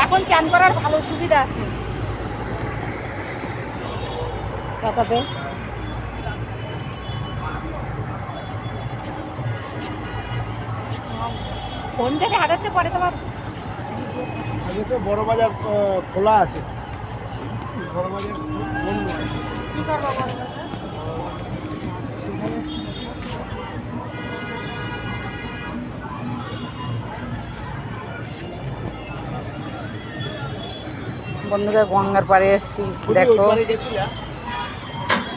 এখন চান করার ভালো সুবিধা আছে। টাকাতে কোন জায়গায় হাঁটাতে পারে তোমার? বড় বাজার খোলা আছে, বড় বাজার বন্ধ আছে। কি করবো বলো? বন্ধুরা গঙ্গার পাড়ে এসেছি, দেখো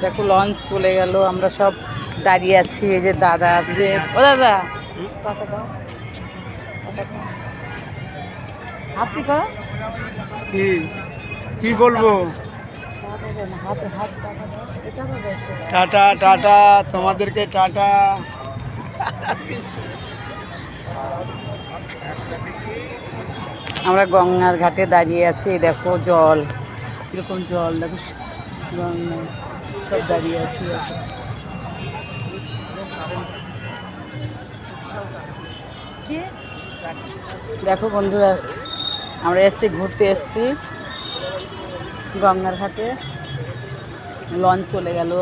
দেখো লঞ্চ চলে গেল, আমরা সব দাঁড়িয়ে আছি। এই যে দাদা আছে, ও দাদা টাকা দাও, টাকা দাও। আপনি করো কি কি বলবো? হাতে হাত টাকা দাও, এটা হবে টাটা টাটা, তোমাদেরকে টাটা। আমরা গঙ্গার ঘাটে দাঁড়িয়ে আছি, দেখো জল কিরকম জল, দেখো গঙ্গা সব দাঁড়িয়ে আছি। দেখো বন্ধুরা, আমরা এসছি ঘুরতে এসছি গঙ্গার ঘাটে। লঞ্চ চলে গেল,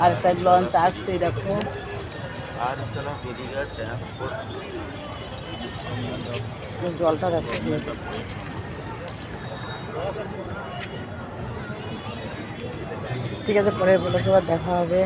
আর একটা লঞ্চ আসছে, দেখো জলটা দেখো। ঠিক আছে, পরে বলে দেওয়ার দেখা হবে।